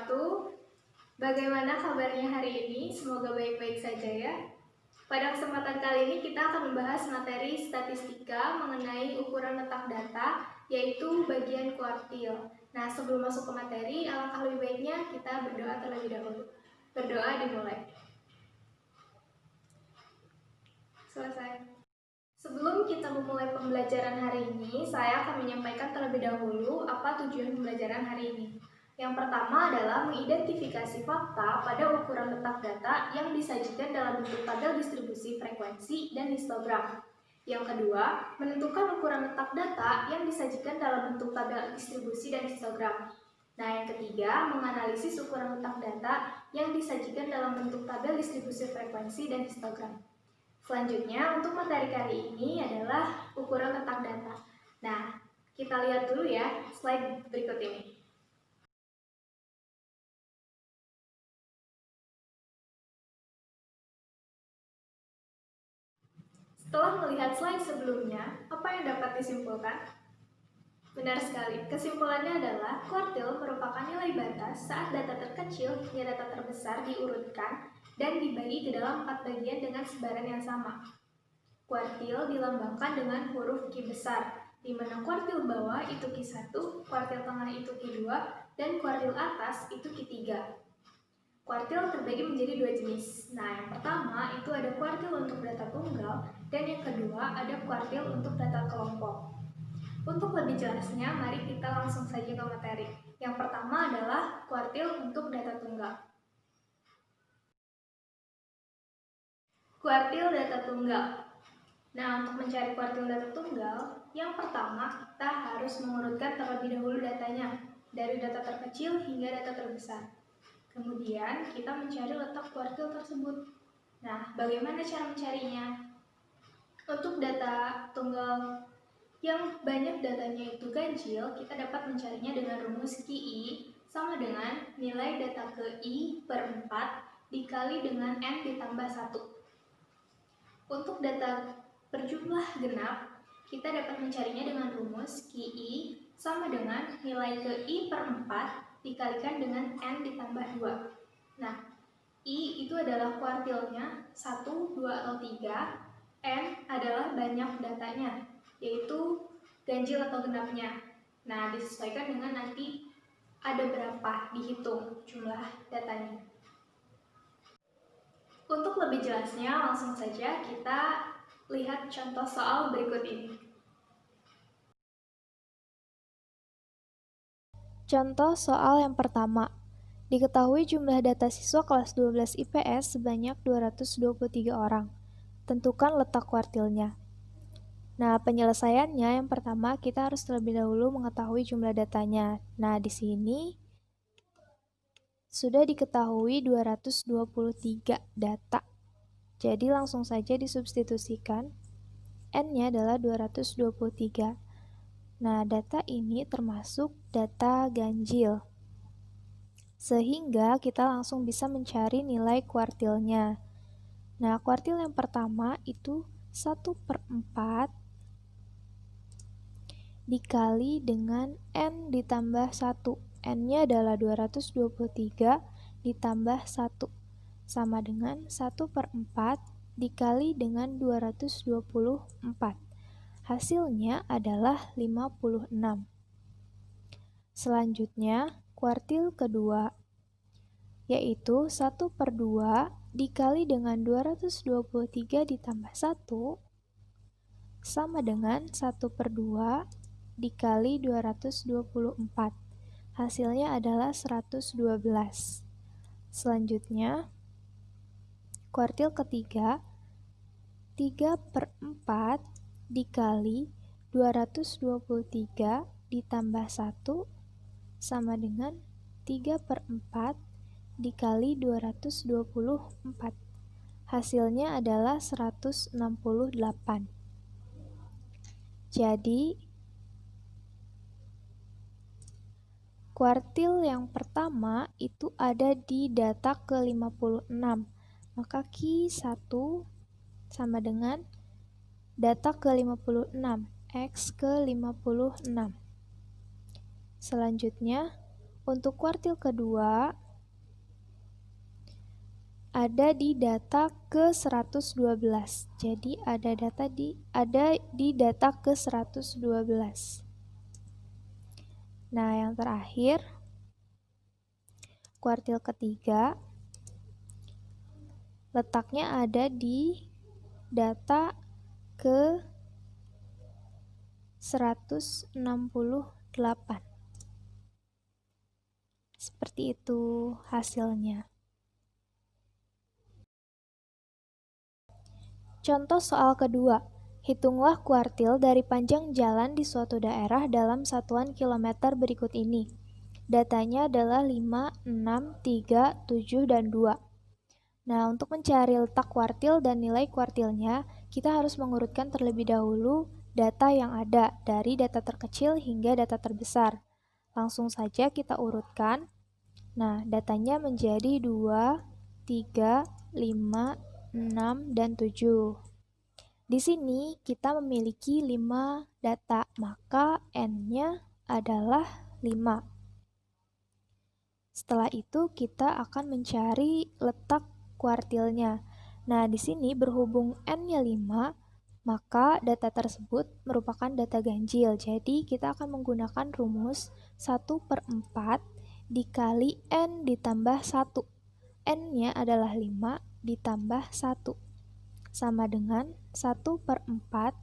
wabarakatuh. Bagaimana kabarnya hari ini? Semoga baik-baik saja ya. Pada kesempatan kali ini kita akan membahas materi statistika mengenai ukuran letak data, yaitu bagian kuartil. Nah, sebelum masuk ke materi, alangkah lebih baiknya kita berdoa terlebih dahulu. Berdoa dimulai. Selesai. Sebelum kita memulai pembelajaran hari ini, saya akan menyampaikan terlebih dahulu apa tujuan pembelajaran hari ini. Yang pertama adalah mengidentifikasi fakta pada ukuran letak data yang disajikan dalam bentuk tabel distribusi frekuensi dan histogram. Yang kedua, menentukan ukuran letak data yang disajikan dalam bentuk tabel distribusi dan histogram. Nah, yang ketiga, menganalisis ukuran letak data yang disajikan dalam bentuk tabel distribusi frekuensi dan histogram. Selanjutnya, untuk materi kali ini adalah ukuran letak data. Nah, kita lihat dulu ya slide berikut ini. Setelah melihat slide sebelumnya, apa yang dapat disimpulkan? Benar sekali, kesimpulannya adalah kuartil merupakan nilai batas saat data terkecil hingga data terbesar diurutkan dan dibagi ke dalam 4 bagian dengan sebaran yang sama. Kuartil dilambangkan dengan huruf Q besar, di mana kuartil bawah itu Q1, kuartil tengah itu Q2, dan kuartil atas itu Q3. Kuartil terbagi menjadi dua jenis. Nah, yang pertama itu ada kuartil untuk data tunggal, dan yang kedua ada kuartil untuk data kelompok. Untuk lebih jelasnya, mari kita langsung saja ke materi. Yang pertama adalah kuartil untuk data tunggal. Kuartil data tunggal. Nah, untuk mencari kuartil data tunggal, yang pertama kita harus mengurutkan terlebih dahulu datanya, dari data terkecil hingga data terbesar. Kemudian, kita mencari letak kuartil tersebut. Nah, bagaimana cara mencarinya? Untuk data tunggal yang banyak datanya itu ganjil, kita dapat mencarinya dengan rumus QI sama dengan nilai data ke I per 4 dikali dengan N ditambah 1. Untuk data berjumlah genap, kita dapat mencarinya dengan rumus QI sama dengan nilai ke I per 4 dikalikan dengan N ditambah 2. Nah, I itu adalah kuartilnya, 1, 2, atau 3. N adalah banyak datanya, yaitu ganjil atau genapnya. Nah, disesuaikan dengan nanti ada berapa dihitung jumlah datanya. Untuk lebih jelasnya, langsung saja kita lihat contoh soal berikut ini. Contoh soal yang pertama. Diketahui jumlah data siswa kelas 12 IPS sebanyak 223 orang. Tentukan letak kuartilnya. Nah, penyelesaiannya yang pertama kita harus terlebih dahulu mengetahui jumlah datanya. Nah, di sini sudah diketahui 223 data. Jadi langsung saja disubstitusikan. N-nya adalah 223. Nah, data ini termasuk data ganjil. Sehingga kita langsung bisa mencari nilai kuartilnya. Nah, kuartil yang pertama itu 1/4 dikali dengan N ditambah 1. N-nya adalah 223 ditambah 1. Sama dengan 1/4 dikali dengan 224. Hasilnya adalah 56. Selanjutnya, kuartil kedua, yaitu 1/2 dikali dengan 223 ditambah 1 sama dengan 1/2 dikali 224. Hasilnya adalah 112. Selanjutnya, kuartil ketiga, 3/4 dikali 223 ditambah 1 sama dengan 3/4 dikali 224. Hasilnya adalah 168. Jadi, kuartil yang pertama itu ada di data ke-56. Maka Q1 sama dengan data ke-56, X ke-56. Selanjutnya, Untuk kuartil kedua, ada di data ke-112. Jadi ada di data ke-112. Nah, yang terakhir, kuartil ketiga, letaknya ada di data ke-168. Seperti itu hasilnya. Contoh soal kedua, hitunglah kuartil dari panjang jalan di suatu daerah dalam satuan kilometer berikut ini. Datanya adalah 5, 6, 3, 7, dan 2. Nah, untuk mencari letak kuartil dan nilai kuartilnya, kita harus mengurutkan terlebih dahulu data yang ada, dari data terkecil hingga data terbesar. Langsung saja kita urutkan. Nah, datanya menjadi 2, 3, 5, 6, dan 7. Di sini kita memiliki 5 data, maka N-nya adalah 5. Setelah itu kita akan mencari letak kuartilnya. Nah, di sini berhubung N-nya 5, maka data tersebut merupakan data ganjil. Jadi, kita akan menggunakan rumus 1/4 dikali N ditambah 1. N-nya adalah 5 ditambah 1. Sama dengan 1/4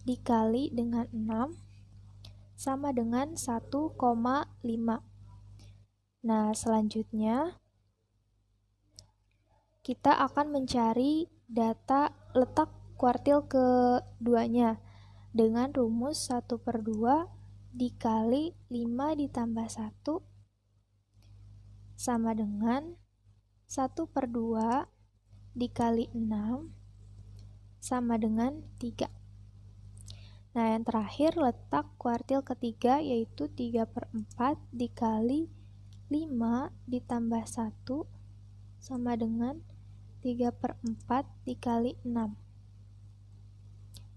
dikali dengan 6 sama dengan 1,5. Nah, selanjutnya kita akan mencari data letak kuartil keduanya dengan rumus 1/2 dikali 5 ditambah 1 sama dengan 1/2 dikali 6 sama dengan 3. Nah, yang terakhir letak kuartil ketiga yaitu 3/4 dikali 5 ditambah 1 sama dengan 3/4 dikali 6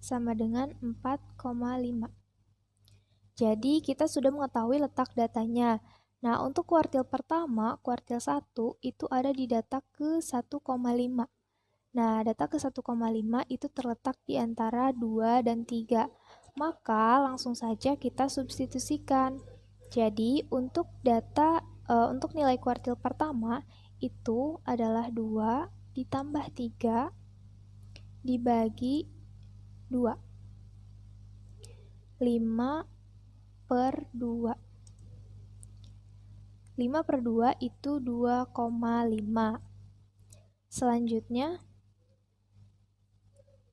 sama dengan 4,5. Jadi kita sudah mengetahui letak datanya. Nah, untuk kuartil pertama, kuartil 1 itu ada di data ke-1,5. Nah, data ke-1,5 itu terletak di antara 2 dan 3. Maka langsung saja kita substitusikan. Jadi, untuk nilai kuartil pertama itu adalah 2 ditambah 3 dibagi 2. 5/2. 5/2 itu 2,5. Selanjutnya,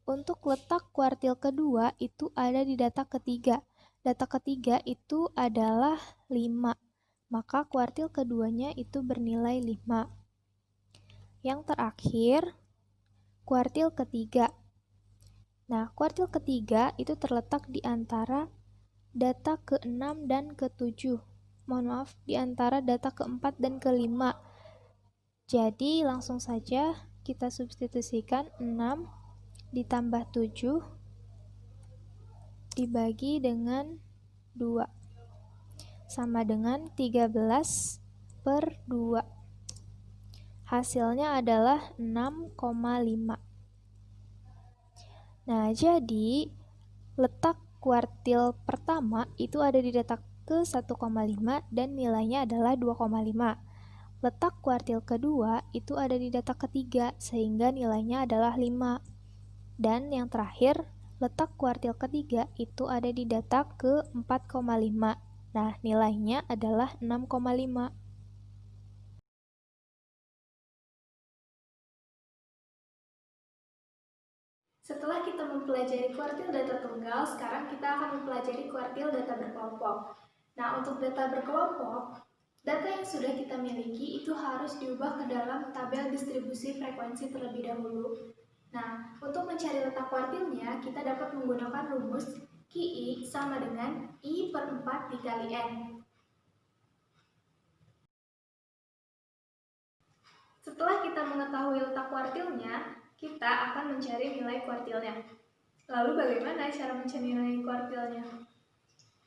untuk letak kuartil kedua itu ada di data ketiga. Data ketiga itu adalah 5. Maka kuartil keduanya itu bernilai 5. Yang terakhir, kuartil ketiga. Nah, kuartil ketiga itu terletak di antara data ke-6 dan ke-7. Mohon maaf, di antara data ke-4 dan ke-5. Jadi, langsung saja kita substitusikan 6 ditambah 7 dibagi dengan 2 sama dengan 13/2. Hasilnya adalah 6,5. Nah, jadi letak kuartil pertama itu ada di data ke-1,5 dan nilainya adalah 2,5. Letak kuartil kedua itu ada di data ketiga sehingga nilainya adalah 5. Dan yang terakhir, letak kuartil ketiga itu ada di data ke-4,5. Nah, nilainya adalah 6,5. Setelah kita mempelajari kuartil data tunggal, sekarang kita akan mempelajari kuartil data berkelompok. Nah, untuk data berkelompok, data yang sudah kita miliki itu harus diubah ke dalam tabel distribusi frekuensi terlebih dahulu. Nah, untuk mencari letak kuartilnya, kita dapat menggunakan rumus QI sama dengan I/4 dikali N. Setelah kita mengetahui letak kuartilnya, kita akan mencari nilai kuartilnya. Lalu bagaimana cara mencari nilai kuartilnya?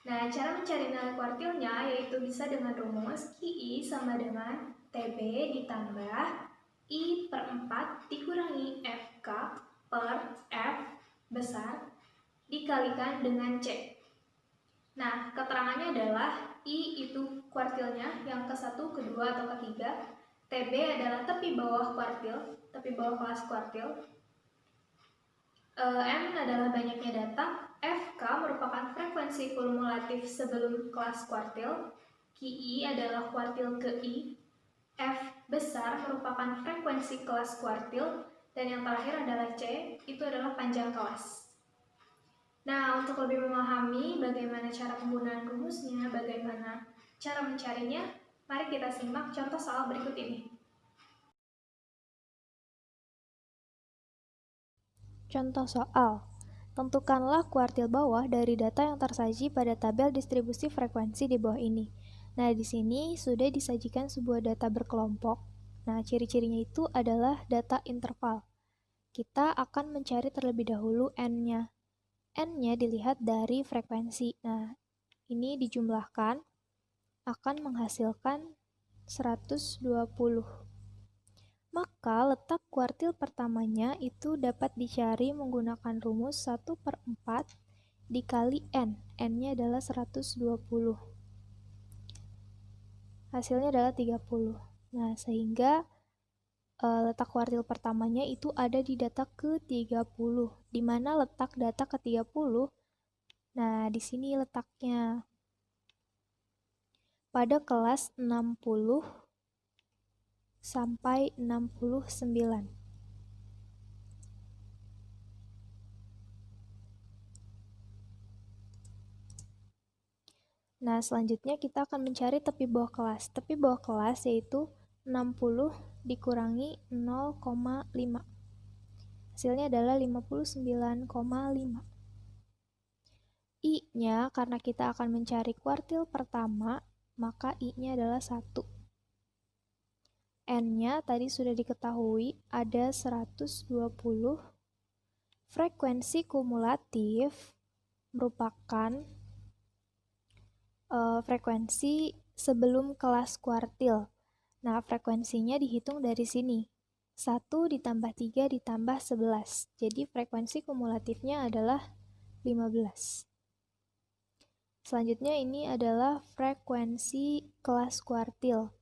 Nah, cara mencari nilai kuartilnya yaitu bisa dengan rumus QI sama dengan TB ditambah I per 4 dikurangi FK per F besar dikalikan dengan C. Nah, keterangannya adalah I itu kuartilnya yang ke-1, ke-2, atau ke-3. TB adalah tepi bawah kuartil, tepi bawah kelas kuartil. M adalah banyaknya data. FK merupakan frekuensi kumulatif sebelum kelas kuartil. QI adalah kuartil ke I. F besar merupakan frekuensi kelas kuartil. Dan yang terakhir adalah C, itu adalah panjang kelas. Nah, untuk lebih memahami bagaimana cara penggunaan rumusnya, bagaimana cara mencarinya, mari kita simak contoh soal berikut ini. Contoh soal. Tentukanlah kuartil bawah dari data yang tersaji pada tabel distribusi frekuensi di bawah ini. Nah, di sini sudah disajikan sebuah data berkelompok. Nah, ciri-cirinya itu adalah data interval. Kita akan mencari terlebih dahulu N-nya. N-nya dilihat dari frekuensi. Nah, ini dijumlahkan akan menghasilkan 120. Maka letak kuartil pertamanya itu dapat dicari menggunakan rumus 1/4 dikali N. N-nya adalah 120. Hasilnya adalah 30. Nah, sehingga letak kuartil pertamanya itu ada di data ke-30. Di mana letak data ke-30? Nah, di sini letaknya. Pada kelas 60 sampai 69. Nah, selanjutnya kita akan mencari tepi bawah kelas. Tepi bawah kelas yaitu 60 dikurangi 0,5. Hasilnya adalah 59,5. I-nya karena kita akan mencari kuartil pertama, maka I-nya adalah 1. N-nya tadi sudah diketahui ada 120. Frekuensi kumulatif merupakan frekuensi sebelum kelas kuartil. Nah, frekuensinya dihitung dari sini. 1 ditambah 3 ditambah 11. Jadi frekuensi kumulatifnya adalah 15. Selanjutnya ini adalah frekuensi kelas kuartil.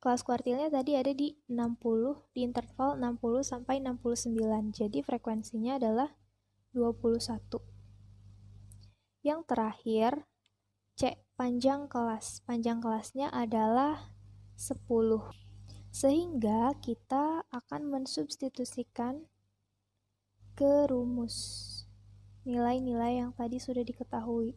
Kelas kuartilnya tadi ada di 60, di interval 60 sampai 69. Jadi frekuensinya adalah 21. Yang terakhir, C, panjang kelas. Panjang kelasnya adalah 10. Sehingga kita akan mensubstitusikan ke rumus nilai-nilai yang tadi sudah diketahui.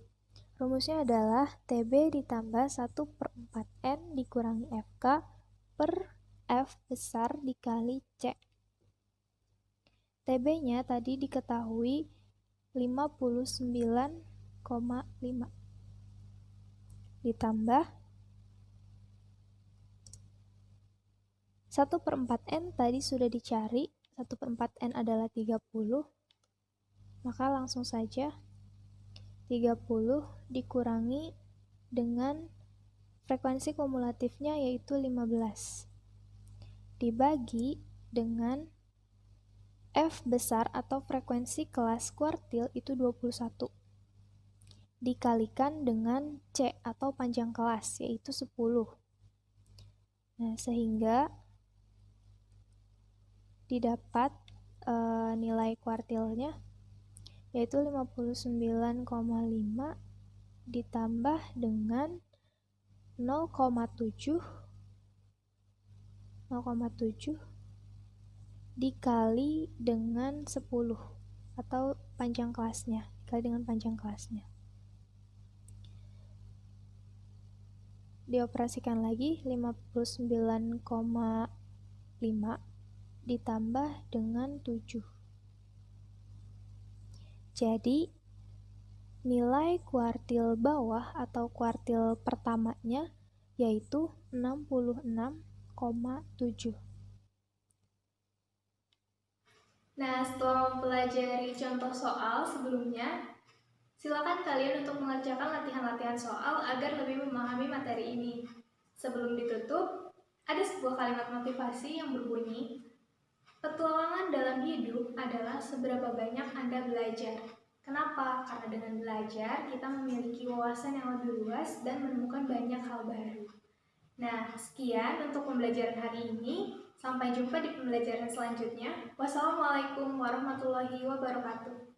Rumusnya adalah TB ditambah 1/4 N dikurangi FK per F besar dikali C. TB-nya tadi diketahui 59,5 ditambah 1/4 N tadi sudah dicari, 1/4 N adalah 30, maka langsung saja 30 dikurangi dengan frekuensi kumulatifnya yaitu 15, dibagi dengan F besar atau frekuensi kelas kuartil itu 21, dikalikan dengan C atau panjang kelas yaitu 10. Nah, sehingga didapat nilai kuartilnya yaitu 59,5 ditambah dengan 0,7 dikali dengan 10 atau panjang kelasnya, dikali dengan panjang kelasnya. Dioperasikan lagi 59,5 ditambah dengan 7. Jadi nilai kuartil bawah atau kuartil pertamanya yaitu 66,7. Nah, setelah mempelajari contoh soal sebelumnya, Silakan kalian untuk mengerjakan latihan-latihan soal agar lebih memahami materi ini. Sebelum ditutup, ada sebuah kalimat motivasi yang berbunyi, petualangan dalam hidup adalah seberapa banyak Anda belajar. Kenapa? Karena dengan belajar, kita memiliki wawasan yang lebih luas dan menemukan banyak hal baru. Nah, sekian untuk pembelajaran hari ini. Sampai jumpa di pembelajaran selanjutnya. Wassalamualaikum warahmatullahi wabarakatuh.